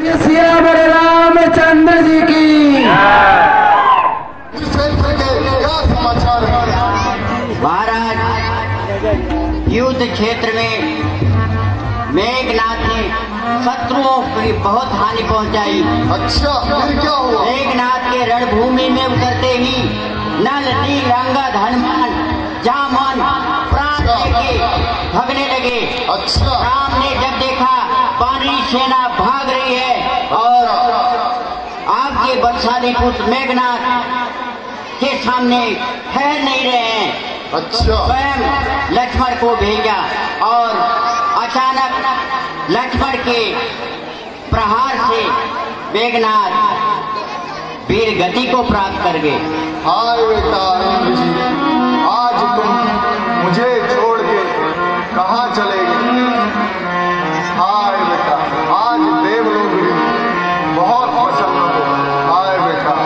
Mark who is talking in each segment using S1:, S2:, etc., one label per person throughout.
S1: सियावर रामचंद्र जी की।
S2: क्या समाचार है
S3: महाराज? युद्ध क्षेत्र में मेघनाथ ने शत्रुओं की बहुत हानि पहुंचाई।
S2: अच्छा, फिर क्या हुआ?
S3: मेघनाथ के रणभूमि में उतरते ही नल नील अंगद हनुमान जामन प्राण लेके भागने लगे।
S2: अच्छा,
S3: राम ने जब देखा पानी सेना भाग रही है और आपके बलशाली पुत्र मेघनाथ के सामने ठहर नहीं रहे हैं,
S2: अच्छा,
S3: स्वयं लक्ष्मण को भेजा और अचानक लक्ष्मण के प्रहार से मेघनाथ वीर गति को प्राप्त कर गए।
S2: हाय बेटा इंद्र जी, आज तुम मुझे छोड़ के कहाँ चले गए? हाय बेटा, आज देवलोक भी बहुत प्रसन्न हो। हाय बेटा,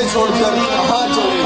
S2: छोड़कर कहाँ चले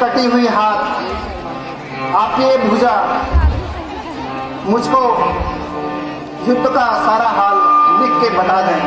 S2: कटी हुई हाथ, आपकी ये भुजा मुझको युद्ध का सारा हाल लिख के बता दें।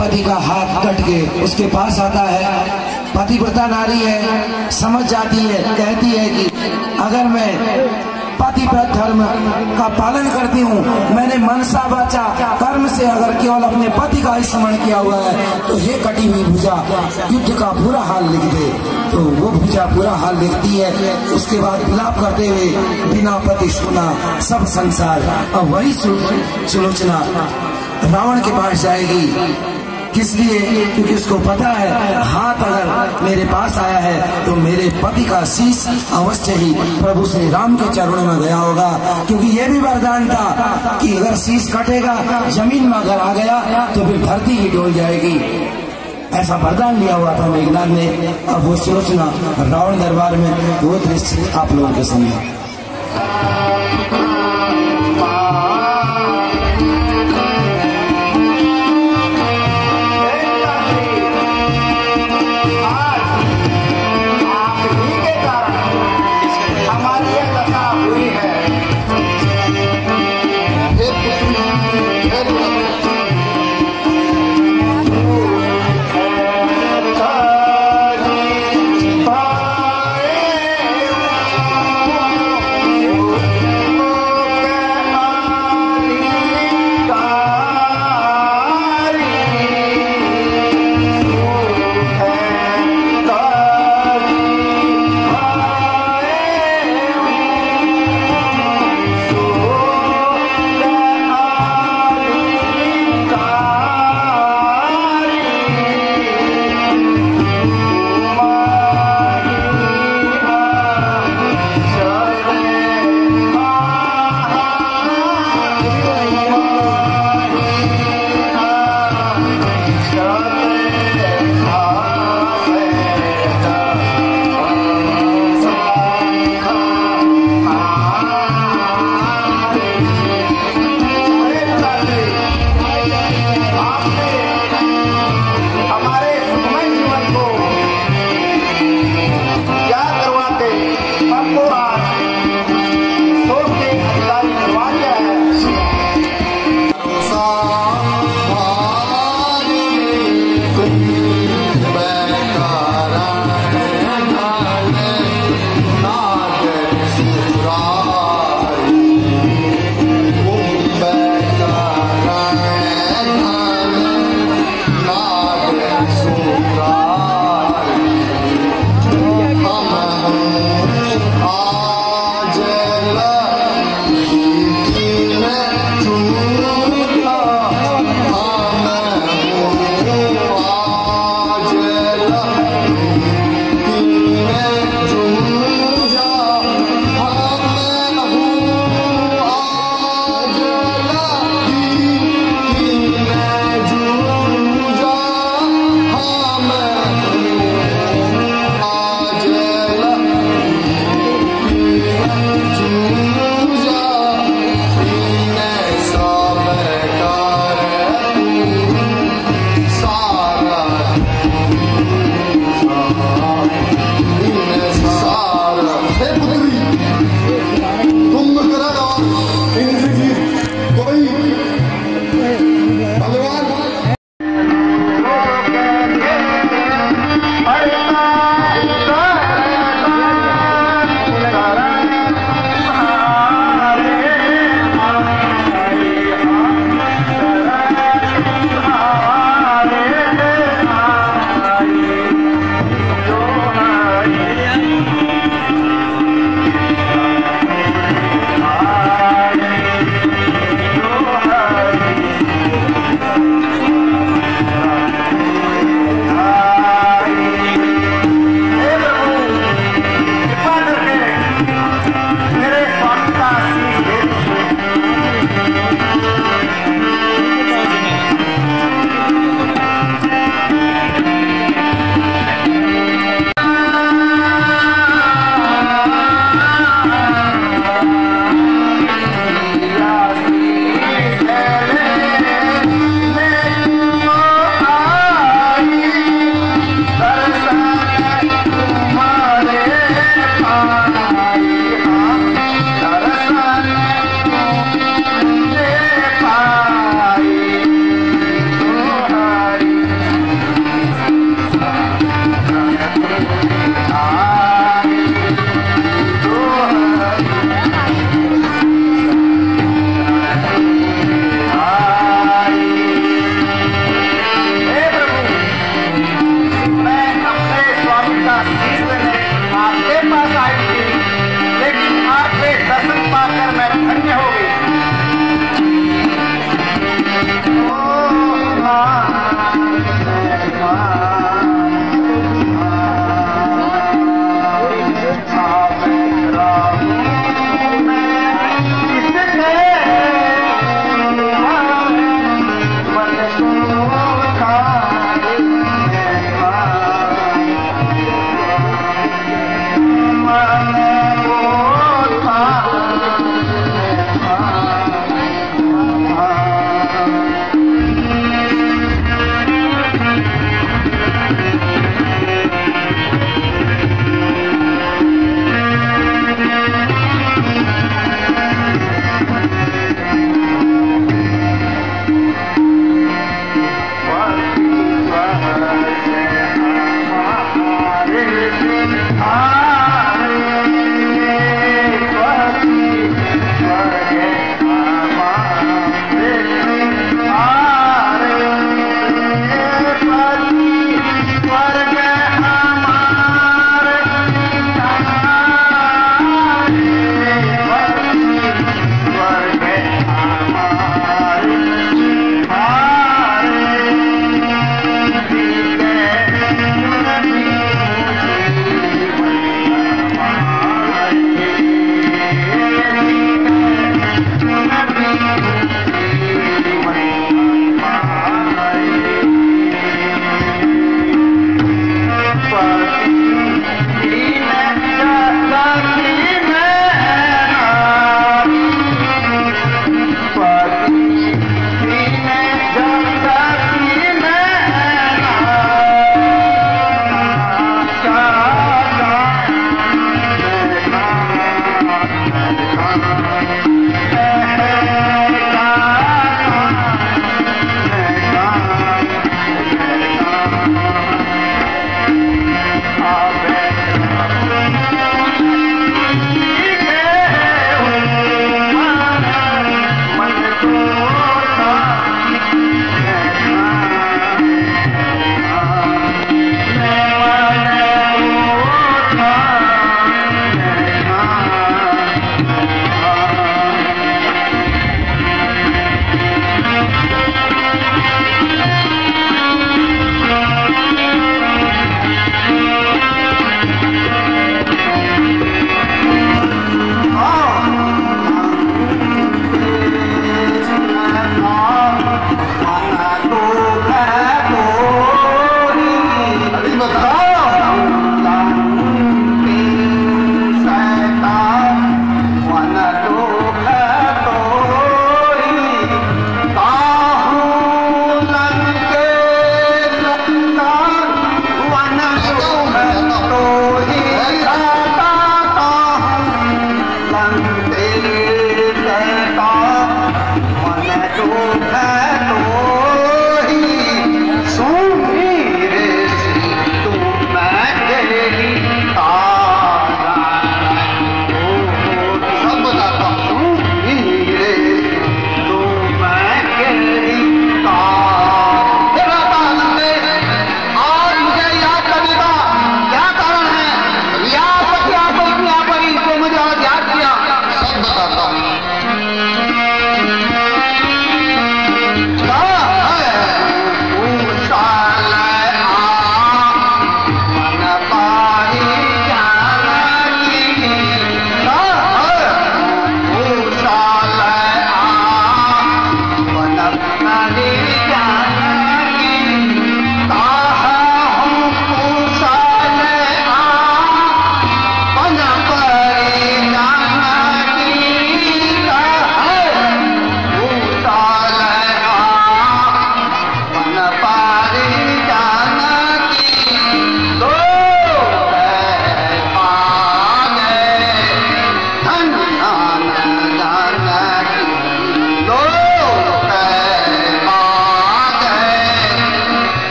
S1: पति का हाथ कट के उसके पास आता है। पतिव्रता नारी है, समझ जाती है, कहती है कि अगर मैं पतिव्रत धर्म का पालन करती हूँ, मैंने मनसा वाचा कर्म से अगर केवल अपने पति का ही स्मरण किया हुआ है, तो हे कटी हुई भुजा युद्ध का बुरा हाल लिख दे। तो वो भुजा बुरा हाल लिखती है। उसके बाद विलाप करते हुए बिना पति सुना सब संसार, अब वही सुलोचना रावण के पास जाएगी। किस लिए? क्योंकि उसको पता है हाथ अगर मेरे पास आया है तो मेरे पति का शीश अवश्य ही प्रभु श्री राम के चरणों में गया होगा। क्योंकि ये भी वरदान था कि अगर शीश कटेगा, जमीन में अगर आ गया तो फिर धरती ही डोल जाएगी। ऐसा वरदान लिया हुआ था मेघनाथ ने। अब वो सुलोचना रावण दरबार में, वो दृश्य आप लोगों के सामने।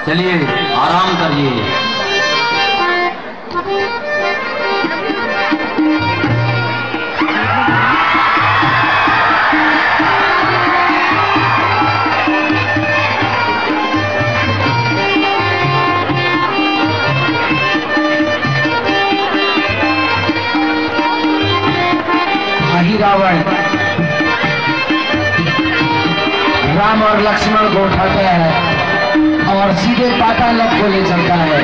S4: चलिए आराम करिए।
S1: वही रावण राम और लक्ष्मण को उठाता है और सीधे पाताल लोक को ले चलता है।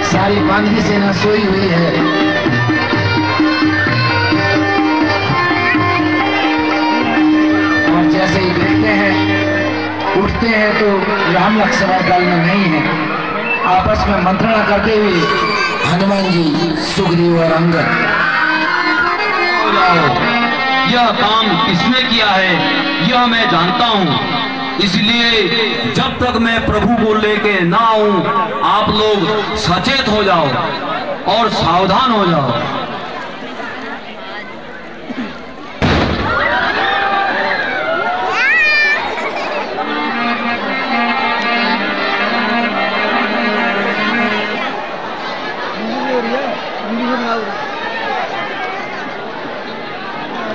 S1: सारी बांदी सेना सोई हुई है। और जैसे ही देखते हैं उठते हैं तो राम लक्ष्मण दल में नहीं है। आपस में मंत्रणा करते हुए हनुमान जी, सुग्रीव और अंगद,
S4: यह काम किसने किया है यह मैं जानता हूँ, इसलिए जब तक मैं प्रभु को लेके ना आऊं आप लोग सचेत हो जाओ और सावधान हो जाओ।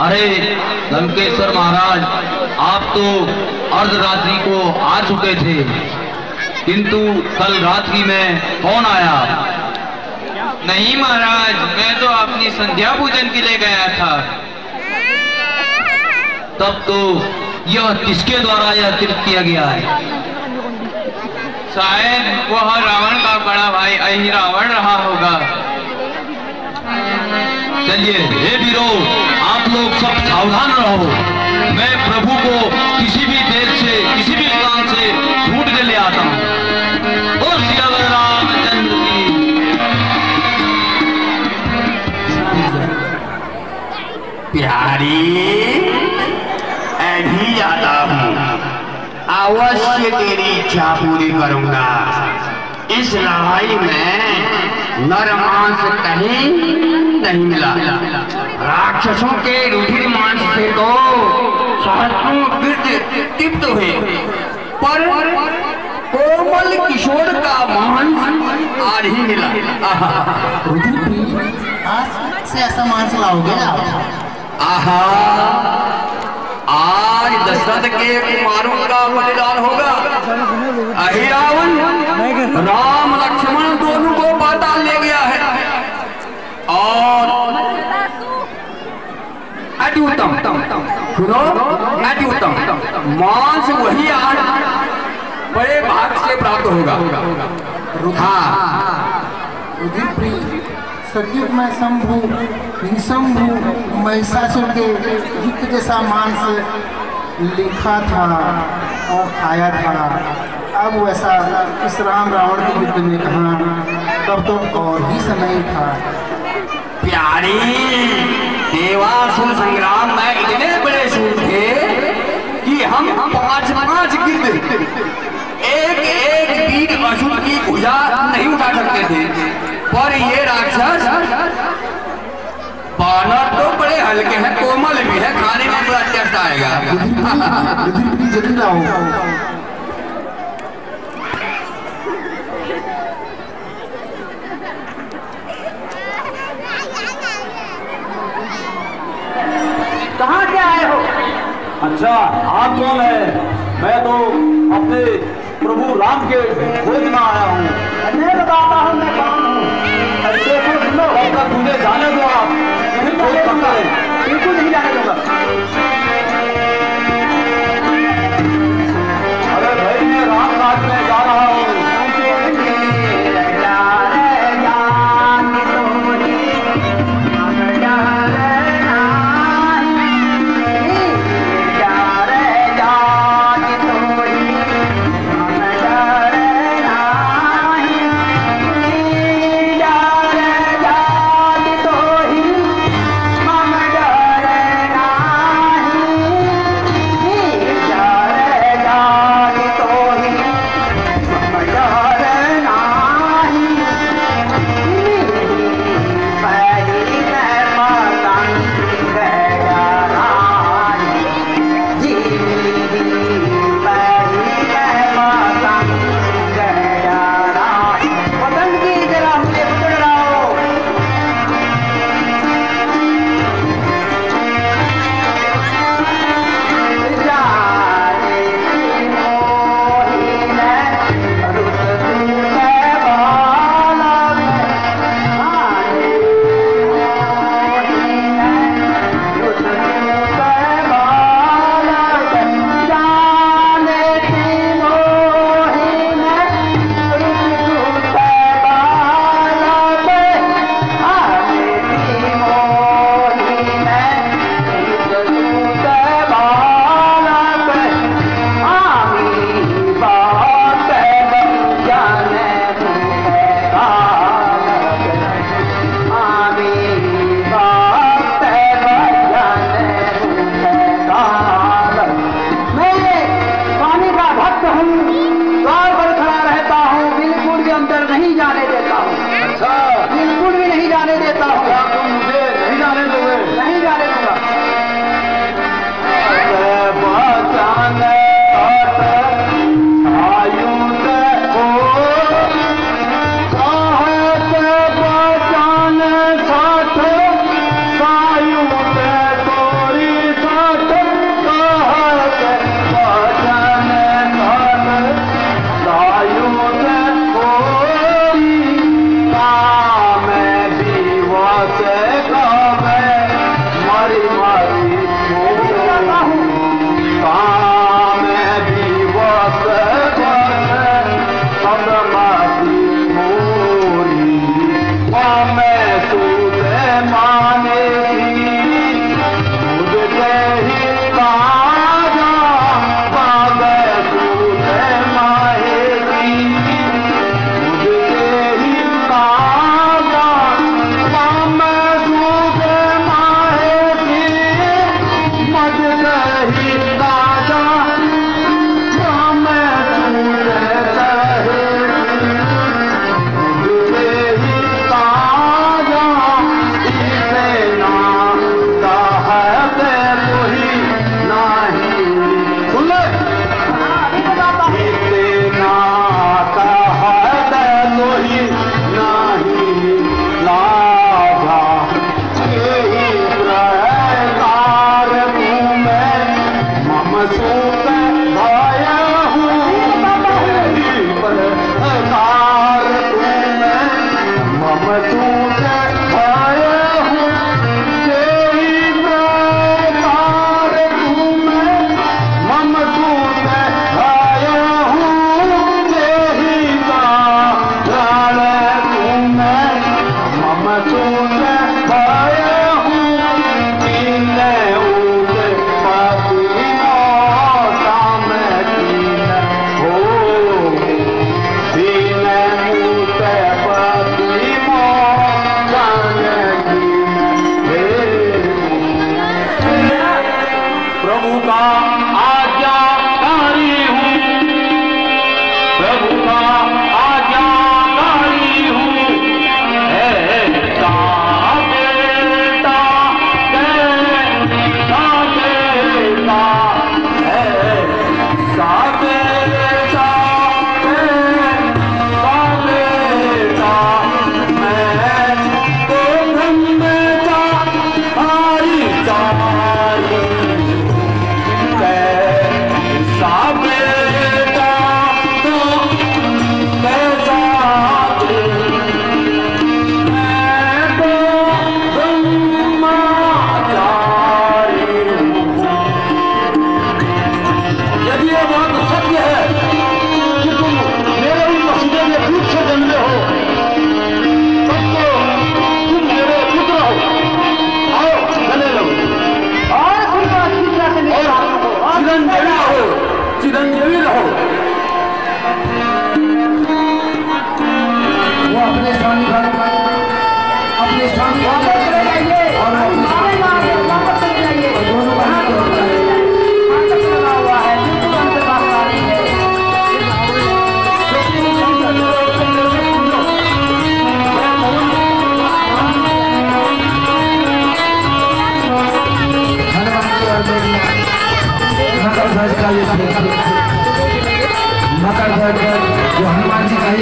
S4: अरे लंकेश्वर महाराज, आप तो अर्धरात्रि को आ चुके थे, किंतु कल रात्रि में कौन आया?
S5: नहीं महाराज, मैं तो अपनी संध्या पूजन के लिए गया था।
S4: तब तो यह किसके द्वारा यह कृत्य किया गया है?
S5: शायद वह रावण का बड़ा भाई अहिरावण रहा होगा।
S4: चलिए हे वीरों, आप लोग सब सावधान रहो। मैं प्रभु को किसी भी देश से, किसी भी स्थान से ढूंढ के ले आता हूँ। ओ श्री रामचंद्र की।
S3: प्यारी, अभी आता हूँ, अवश्य तेरी इच्छा पूरी करूंगा। इस लड़ाई में नर मांस कहीं नहीं मिला। राक्षसों के रुधिर मांस से तो सहस्रों गिर्द तृप्त हुए, पर कोमल किशोर का मांस आज ही मिला।
S6: आज से ऐसा मांस लाओगे आप?
S3: आहा, आज दशरथ के कुमारों का बलिदान होगा। अहिरावण राम लक्ष्मण दोनों को पाताल ले गया है और अति उत्तम, सुनो, अति उत्तम मांस वही आज बड़े भाग से प्राप्त होगा। हाँ,
S6: सतयुग में शंभु निशंभु महिषासुर के युद्ध जैसा मांस लिखा था और खाया था। अब वैसा इस राम रावण के युद्ध में कहा, तब तो और ही समय था।
S3: प्यारी, देवासुर संग्राम में इतने बड़े सूर थे कि हम 5-5 गिर्द एक एक वीर असुर की भुजा नहीं उठा सकते थे, पर ये राक्षस बानर तो बड़े हल्के हैं, कोमल भी है, खाने में बड़ा टेस्ट आएगा।
S6: जल्दी लाओ।
S3: कहाँ से आए हो?
S4: अच्छा, आप कौन है? मैं तो अपने प्रभु राम के खोज में आया हूँ।
S6: मैं बताता हूँ मैं कौन हूँ।
S4: तब तक मुझे जाने दो, आप
S6: बिल्कुल नहीं जाने दूंगा।
S4: अरे भाई, मैं रामघाट में जा रहा हूँ।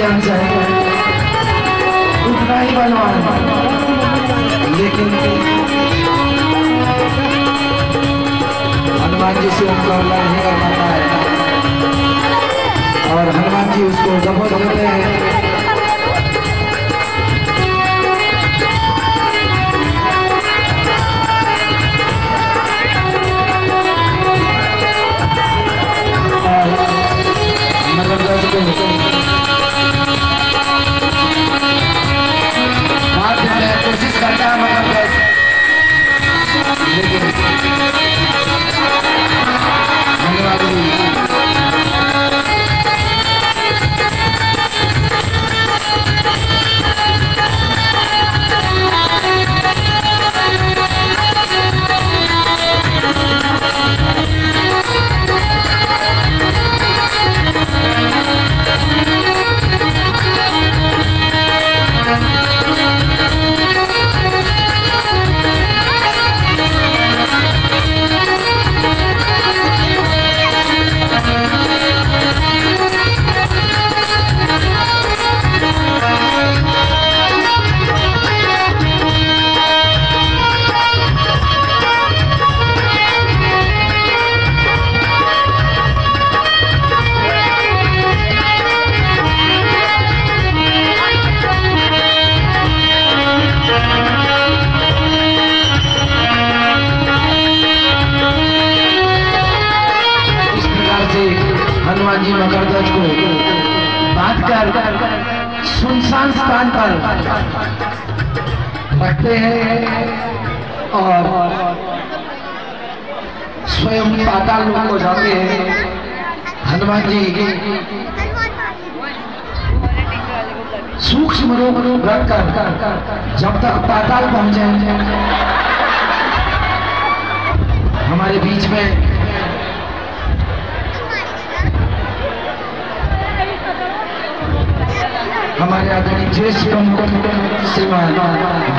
S1: अंश है, उतना ही बलवान, लेकिन हनुमान जी से उनका नहीं कर पाता है और हनुमान जी उसको जबरदस्त देते हैं। कोशिश करता है मतलब लेकिन हनुमान जी मकरध्वज को बांधकर सुनसान स्थान पर रखते हैं और स्वयं पाताल लोक को जाते हैं। हनुमान जी सूक्ष्म रूप रख कर जब तक पाताल पहुंचे हमारे बीच में हमारे आदरणीय ज्येष्ठ प्रमुख श्रीमान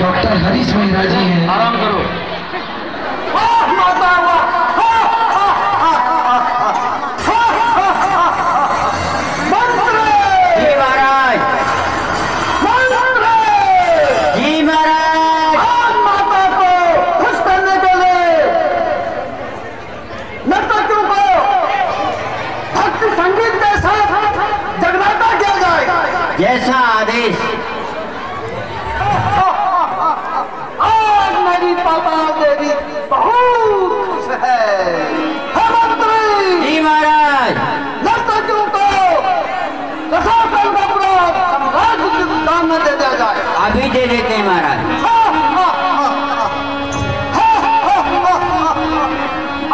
S1: डॉक्टर हरीश महिला जी हैं।
S4: आराम करो।
S3: जी महाराज, जी महाराज,
S6: माता को खुश करने के लिए नर्तकियों को भक्ति संगीत के साथ जगराता किया जाए।
S3: जैसा आदेश।
S6: आज मेरी पापा देवी बहुत खुश है। मंत्री
S3: जी महाराज,
S6: नर्तकियों को प्रशासन का पूरा साम्राज्य के दान में दे दिया जाए।
S3: अभी दे देते हैं महाराज।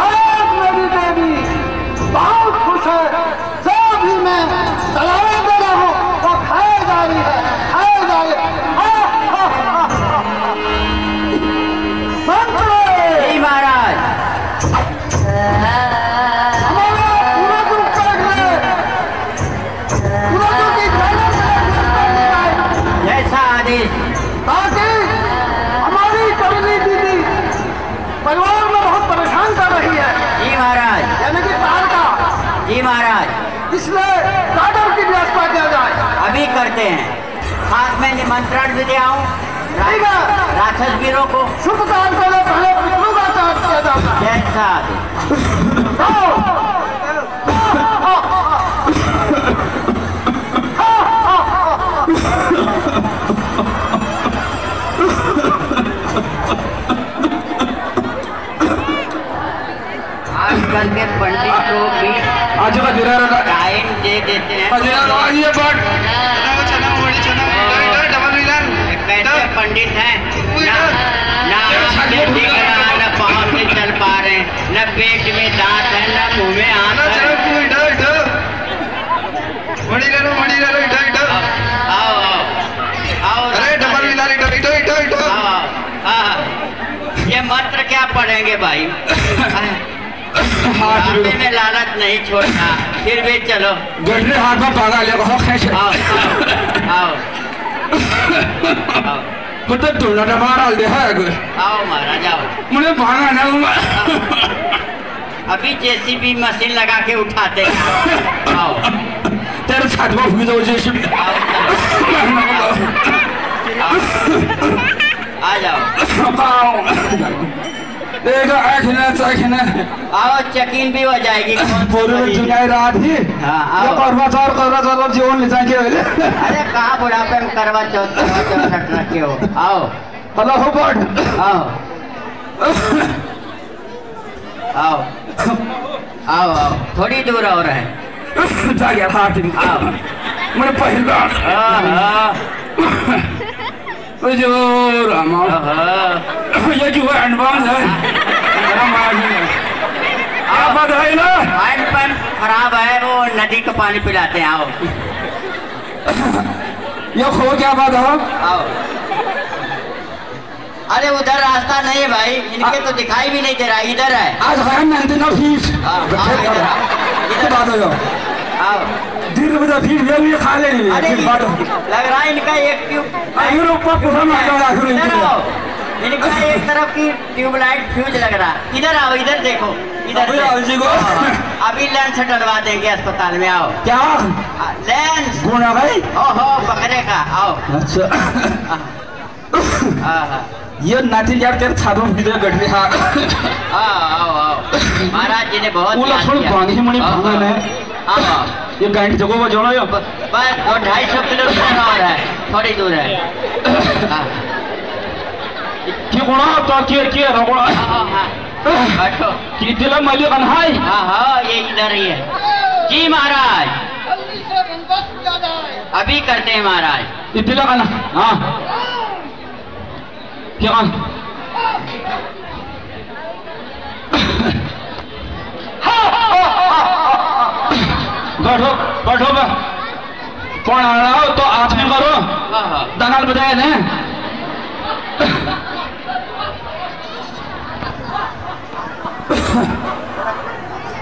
S6: आज मेरी देवी बहुत खुश है। जो भी मैं तलावे दे रहा हूँ वो खाया जा रही है, खाया जा रही है। मंत्री
S3: जी महाराज,
S6: हमारा पूरा ग्रुप काट ले, पूरा ग्रुप की जाने से
S3: जैसा आदेश।
S6: ताकि हमारी कमली दीदी परिवार में बहुत परेशान कर रही है।
S3: जी महाराज,
S6: यानी कि तार का,
S3: जी महाराज,
S6: इसलिए काटर की व्यवस्था किया जाए।
S3: अभी करते हैं। साथ में निमंत्रण भी दे आऊं
S6: ठीक है।
S3: राक्षस वीरों को।
S6: शुभ काम के लिए पहले पितरों का त्याग किया जाता है।
S3: जैसा आदेश। आजकल के पंडित लोग भी
S4: आज का जुरा रहा
S3: टाइम दे देते हैं।
S4: ये बात
S3: कैसे पंडित हैं, ना आंखें दिख रहा, न पाँव से चल पा रहे, न पेट में दांत है, न मुंह में आंख है। आओ आओ आओ। ये मंत्र क्या पढ़ेंगे भाई? रास्ते में लालच नहीं छोड़ना, फिर भी चलो।
S4: गठरी हाथ में पागा लेगा हो कैसे?
S3: आओ आओ आओ
S4: कुत्ते तुलना ना मार दे है कोई।
S3: आओ महाराज आओ।
S4: मुझे भागा ना
S3: अभी जेसीबी मशीन लगा के उठाते हैं। आओ
S4: तेरे छाती में फूल जाओ जैसे
S3: आ जाओ
S4: देखो आखिना
S3: आओ चेकिंग भी हो जाएगी
S4: पूरे चुनाई रात ही
S3: हाँ,
S4: ये करवा चौथ जीवन ले जाके
S3: अरे कहाँ बुढ़ापे में करवा चौथ रखे हो आओ
S4: हेलो हो बट
S3: आओ आओ आओ आओ थोड़ी दूर और है
S4: जाके हाथ
S3: आओ
S4: मैंने पहला जो रामा ये जो एडवांस है आप बताइए ना
S3: हैंडपंप खराब है वो नदी का पानी पिलाते हैं आओ
S4: ये खो क्या बात हो
S3: आओ अरे उधर रास्ता नहीं है भाई इनके तो दिखाई भी नहीं दे रहा इधर है
S4: आज है नंदी ना फीस
S3: इधर
S4: बात हो
S3: आओ
S4: दिन बजे फीस ये खा ले
S3: अरे
S4: बात
S3: लग रहा है इनका एक इनका एक तरफ की ट्यूबलाइट फ्यूज लग रहा है इधर आओ इधर देखो इधर अभी लेंस डलवा देंगे अस्पताल में आओ
S4: क्या
S3: लेंस
S4: गुना भाई
S3: ओहो बकरे का आओ
S4: अच्छा
S3: हाँ
S4: ये नाती यार तेरे छातों में किधर गट रहा
S3: आओ आओ महाराज जी ने बहुत
S4: वो लोग थोड़ी पानी मणि भगवान है
S3: आओ
S4: ये गांठ जगह को जोड़ो यो
S3: बस 250 किलोमीटर और है थोड़ी दूर है
S4: क्यों गुना तो क्या रगोड़ा
S3: बैठो
S4: कि दिला मालिक अनहाई
S3: हाँ ये इधर ही है जी महाराज अभी करते हैं महाराज
S4: इतला कना हाँ क्या बैठो बैठो बे कौन आ रहा हो तो हाथ में करो दंगाल बजाए ने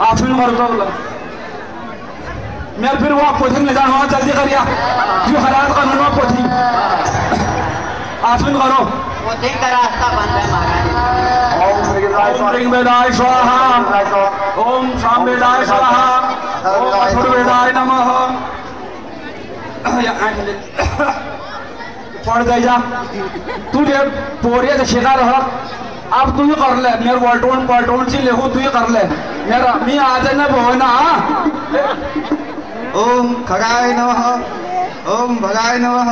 S4: हाथ में करो तो मैं फिर वहाँ पोथिंग ले जाना जल्दी करिए जो हरात कानून वहाँ पोथिंग हाथ में करो
S3: पोथिंग का रास्ता बंद है महाराज
S4: ओम ह्रीं वेदाय स्वाहा ओम शाम वेदाय स्वाहा ओम असुर वेदाय नमः पढ़ जाए जा तू ये पोरिया से शिकार रहा अब तू ही कर ले मेरे वाल्टोन से लेखो तू ही कर ले मेरा मी आज ना वो ना
S2: ओम खगाय नमः ओम भगाय नमः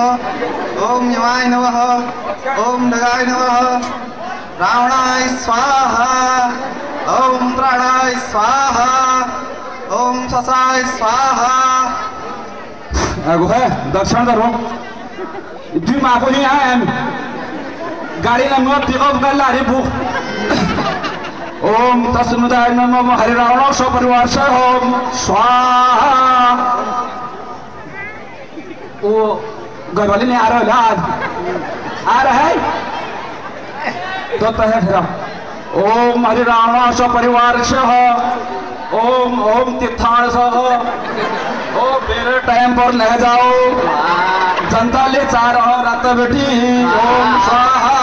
S2: ओम यमाय नमः ओम डगाय नमः रावणाय स्वाहा ओम प्राणाय स्वाहा ओम ससाय स्वाहा
S4: एगो है दक्षिण करो इतनी माँ को नहीं आए गाड़ी ना मैं पिकअप कर ला रही भूख ओम तस्मुदाय नमः हरि रावण सो परिवार से ओम स्वाहा वो घर वाले नहीं आ रहा आज आ रहा है तो तय फिर ओम हरि रावण सो परिवार से हो ओम ओम तीर्थाण से हो ओ मेरे टाइम पर ले जाओ जनता ले चार और रात बेटी ओम स्वाहा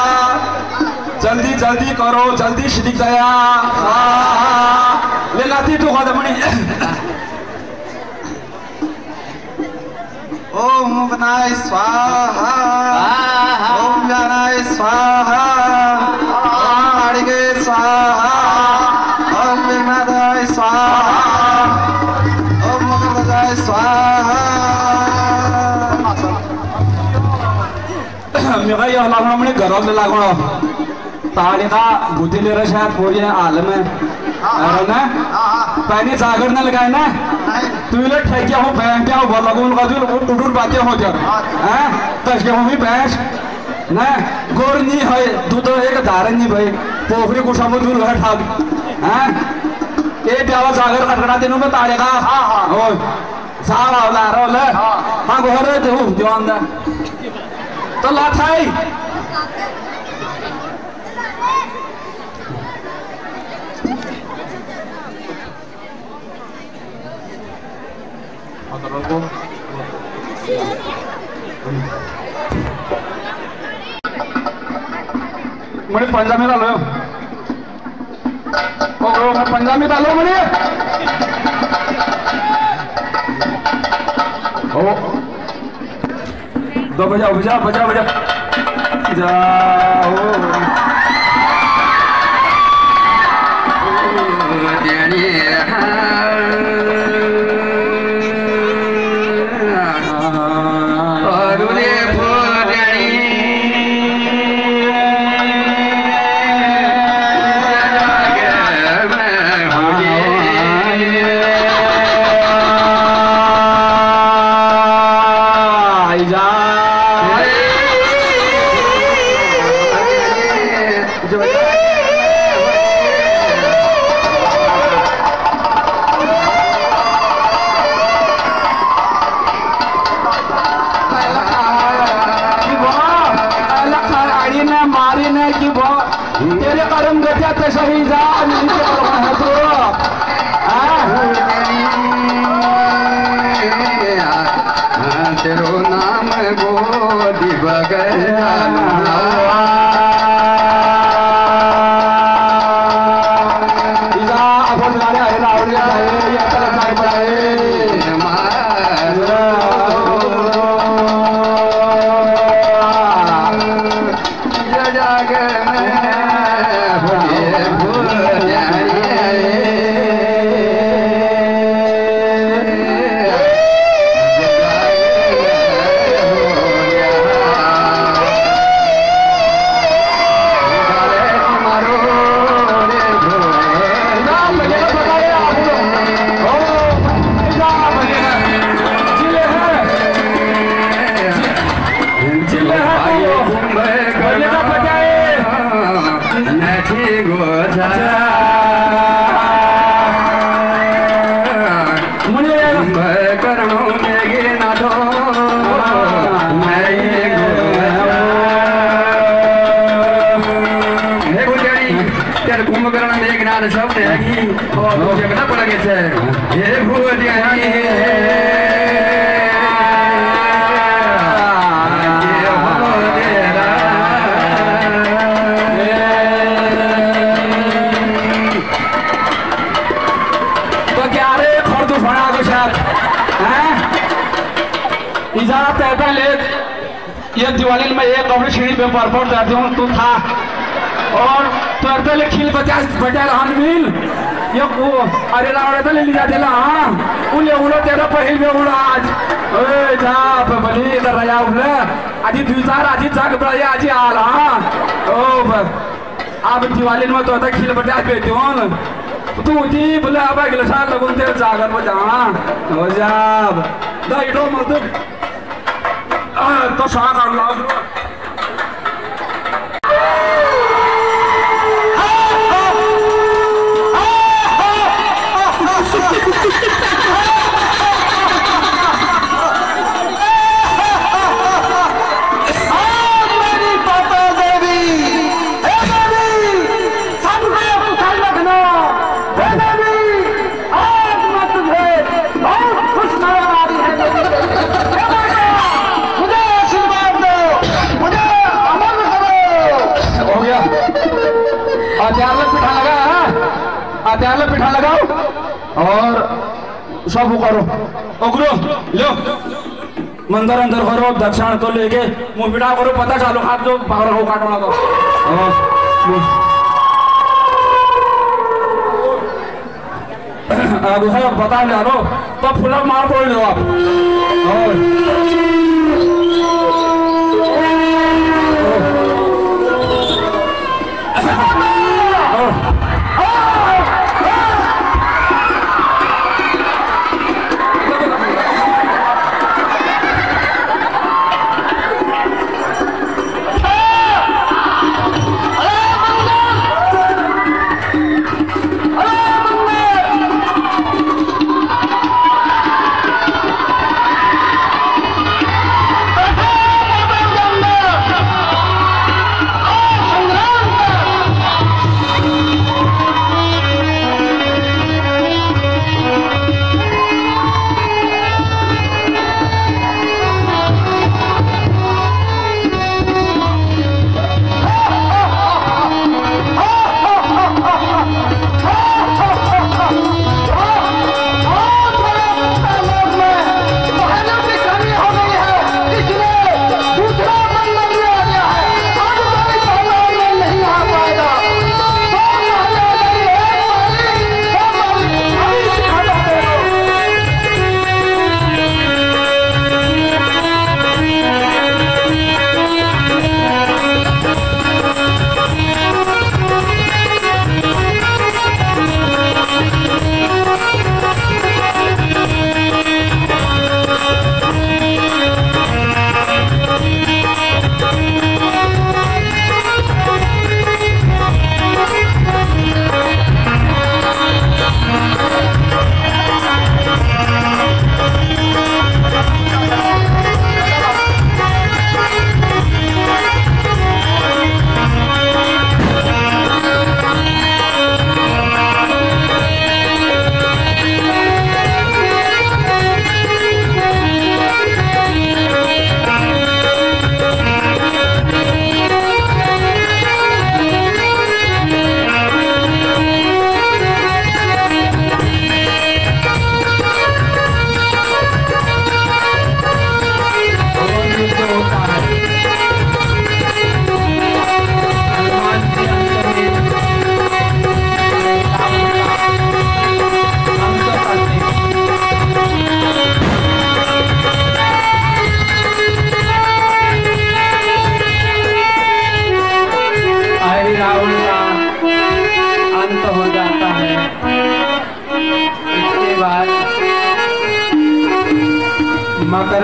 S4: जल्दी जल्दी करो जल्दी श्री दया ले लाती तू कदमणी
S2: ओम मुगनाय स्वाहा ओम ज्ञानाय स्वाहा ओम आड़िगे स्वाहा ओम विघ्नदाय स्वाहा ओम मकरदाय स्वाहा
S4: मेरा ये लागण म्हणे घरात लागण ताळे का बुद्धीले रशा पोरी आलम है ना पानी जागर न लगाए ना तू ले ठेकिया हो बैंक हो भर लगून का तू टुटुर बातें हो जा हैं तस के हो भी भैंस ना गोर नहीं है दूध एक धारण नहीं भाई पोखरी को समुद्र है ठाक हैं ए प्यावा जागर कटकड़ा दिनों में ताळे का ओ सारा ला रोले हां गोरे दे हो जो अंदर तो लाथाई मने पंजाबी डालो ओ पंजाबी डालो मने ओ दो बजाओ बजाओ बजाओ बजाओ जाओ तेरे करम गजा ते सही जा नीचे है तो तेरो नाम गोदी बगैया इजा अपन गाने है ना और ये तरह जाए पड़े शब्द है और जगना पड़ेगा सर ये भूल तो क्या रे खर्द फड़ा को साथ इजाजत है पहले ये दिवाली में एक कपड़े सीढ़ी पे परपोर्ट जाते हूँ तू था और तो पहले खिल 50 हाथ मिल ये को अरे रावण तो ले लिया देला हां उले उलो तेरा पहिल में उड़ा आज ओए जा बली इधर राजा उले आजी दुजार आजी जाग बड़ा आजी आल हां ओ अब दिवाली में तो आता खिल 50 बेटे हो तू जी बोले अब अगले साल लगून तेरे जागर में जाना हो जा दाइडो मत तो सा कर लो पिठा लगाओ और सब करो उगरो लो मंदिर अंदर करो दक्षिण तो लेके मुंह पिठा करो पता चालो हाथ जो पावर हो काटना तो अब है बता ले रो तो फुला मार पड़ लो आप और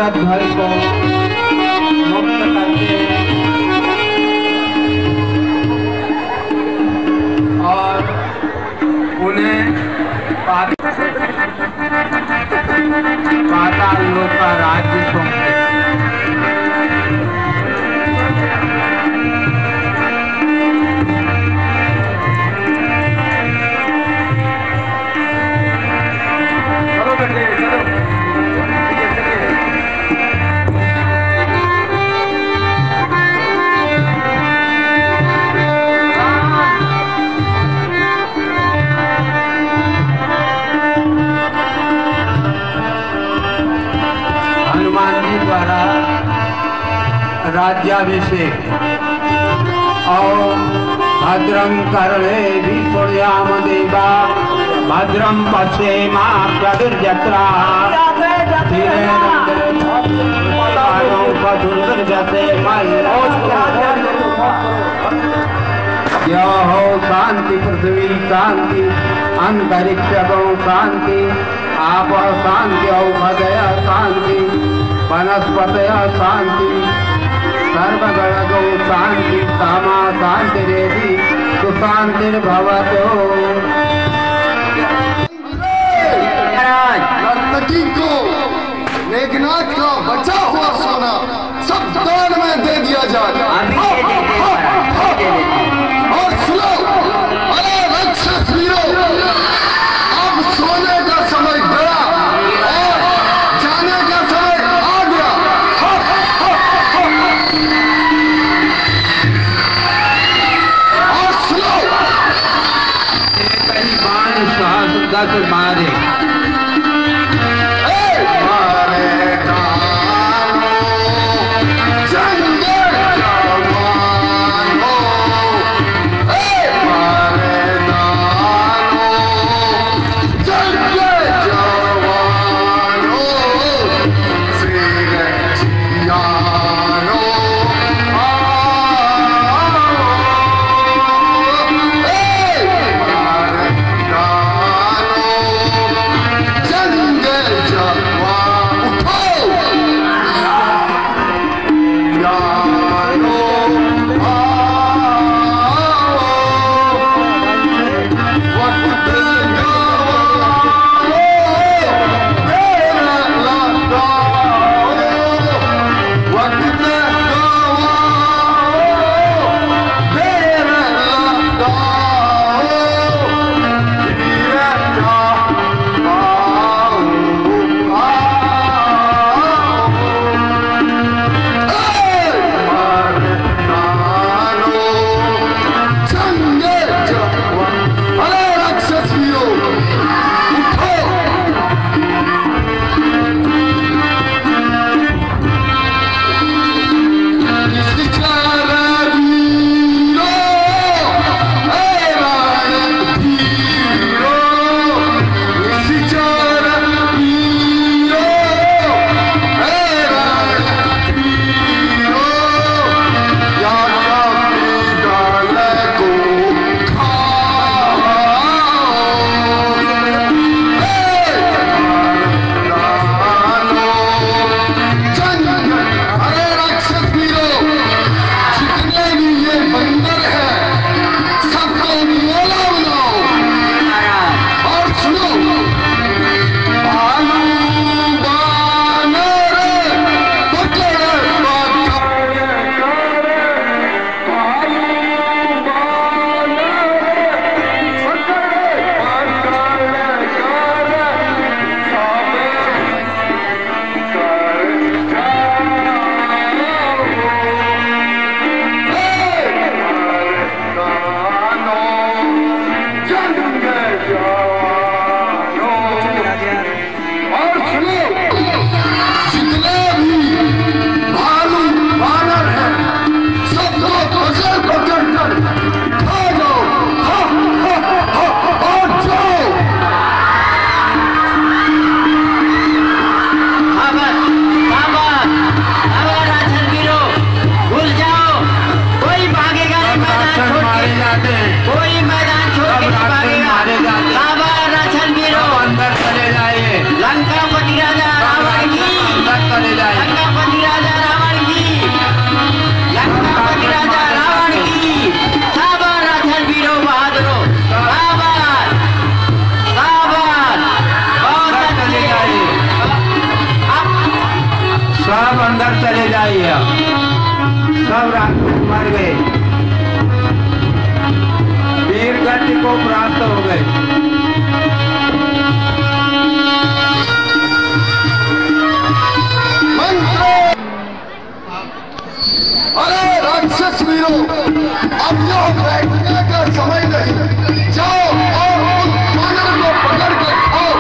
S7: औरत घर को मुक्त करते और उन्हें पाताल लोक का राज्य सौंपते। चलो बेटे चलो हनुमान जी द्वारा राज्याभिषेक और भद्रं कर्णे विपुर्याम देवा भद्रं पश्येमाप्यदुर्जत्रा हो शांति पृथ्वी शांति अंतरिक्ष शांति आप शांति औषधय शांति वनस्पतय शांति सर्वगणगौ शांति सामा शांतिरेधि सुशांतिर्भवतो।
S2: नर्तकी को मेघनाथ का बचा हुआ सोना सब दान में दे दिया जाए। और सुनो, अरे राक्षस वीरों, अब सोने का समय गया और जाने का समय आ गया। और सुनो,
S7: कई बाण सुहासुदा से मारे सब राजपूत मर गए, वीर गति को प्राप्त हो गए।
S2: अरे राक्षस वीरों, अब जो बैठने का समय नहीं, जाओ और उस वानर को पकड़ के खाओ।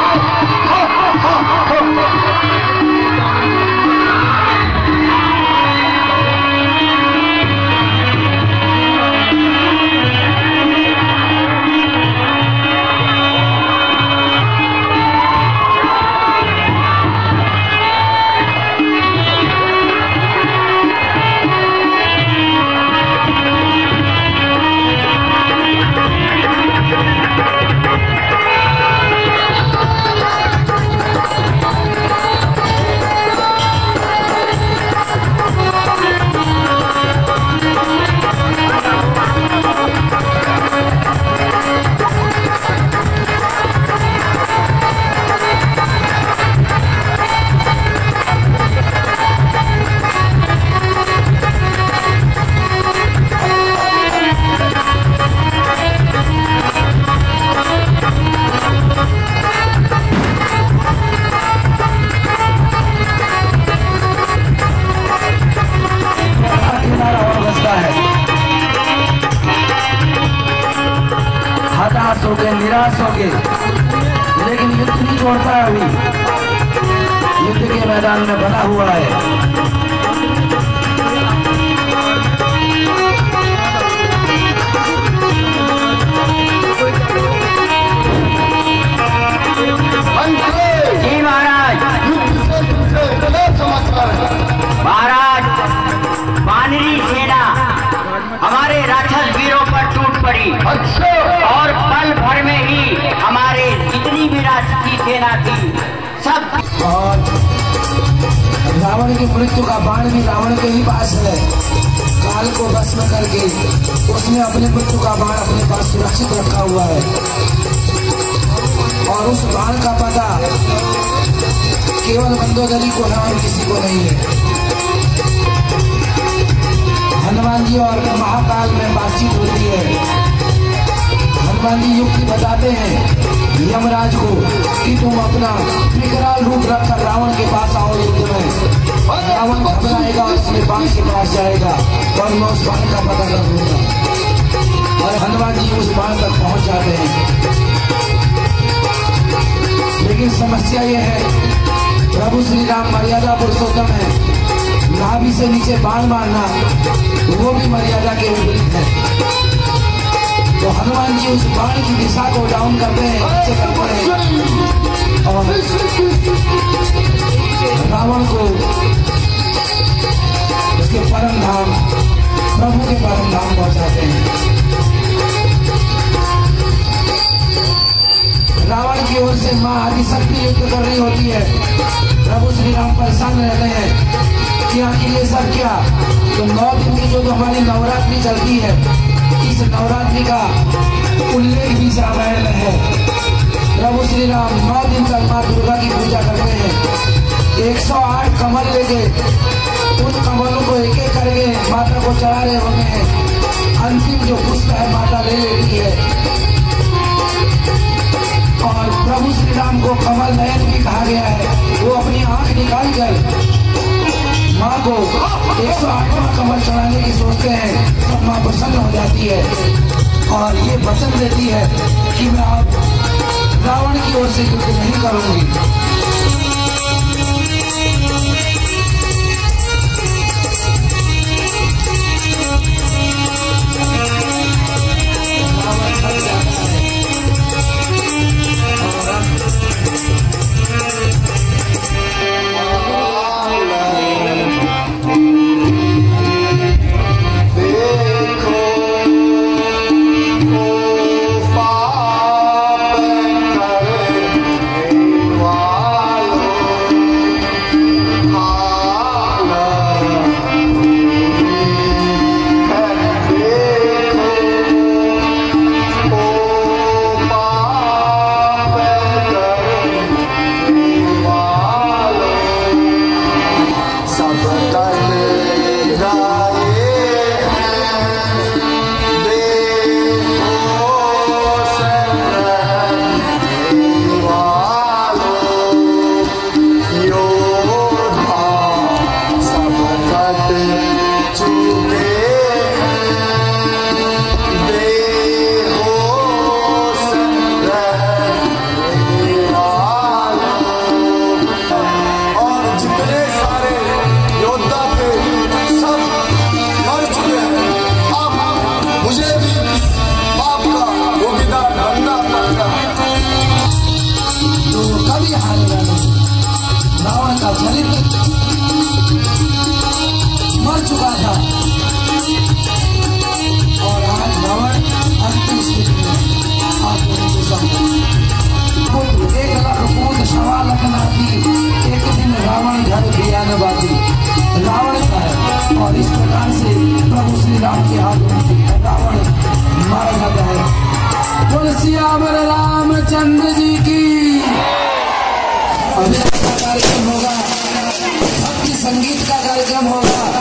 S1: हताश हो गए, निराश हो गए, लेकिन युद्ध नहीं छोड़ता है। अभी युद्ध के मैदान में बना हुआ है।
S3: जी महाराज। महाराज, वानरी सेना हमारे राक्षस वीरों पर टूट पड़ी।
S2: अच्छा।
S3: और पल भर में ही हमारे जितनी भी राक्षसी सेना थी सब।
S1: और रावण की मृत्यु का बाण भी रावण के ही पास है। काल को भस्म करके उसने अपने मृत्यु का बाण अपने पास सुरक्षित रखा हुआ है। और उस बाण का पता केवल मंदोदरी को है और किसी को नहीं है। हनुमान जी और महाकाल में बातचीत होती है। हनुमान जी युक्ति बताते हैं यमराज को कि तुम अपना विकराल रूप रखकर रावण के पास आओ युद्ध में। रावण घबराएगा और अपने बाण के पास जाएगा और मैं उस बाण का पता कर दूंगा। और हनुमान जी उस बाण तक पहुंच जाते हैं। लेकिन समस्या ये है, प्रभु श्री राम मर्यादा पुरुषोत्तम है। नाभि से नीचे बाण मारना वो भी मर्यादा के विपरीत है। तो हनुमान जी उस बाण की दिशा को डाउन करते हैं, नीचे करते हैं और रावण को उसके परम धाम, प्रभु के परम धाम पहुंचाते हैं। रावण की ओर से मां आदिशक्ति युद्ध कर रही होती है। प्रभु श्री राम परेशान रहते हैं कि आखिर ये सब क्या। तो 9 दिन की जो हमारी नवरात्रि चलती है, इस नवरात्रि का उल्लेख भी रामायण में है। प्रभु श्री राम 9 दिन तक माँ दुर्गा की पूजा करते हैं। 108 कमल लेके उन कमलों को एक एक करके माता को चढ़ा रहे होते हैं। अंतिम जो पुष्प है माता ले लेती है। और प्रभु श्री राम को कमल नयन भी कहा गया है। वो अपनी आंख निकाल कर माँ को 108वां कमल चढ़ाने की सोचते हैं। तब माँ प्रसन्न हो जाती है और ये वचन देती है कि मैं अब रावण की ओर से युद्ध नहीं करूंगी।
S2: पाप करने वाला
S1: और इस प्रकार से प्रभु श्री राम के हाथ में रावण मारा जाता है। बोल सियावर रामचंद्र जी की। अभी कार्यक्रम होगा, भक्ति संगीत का कार्यक्रम होगा।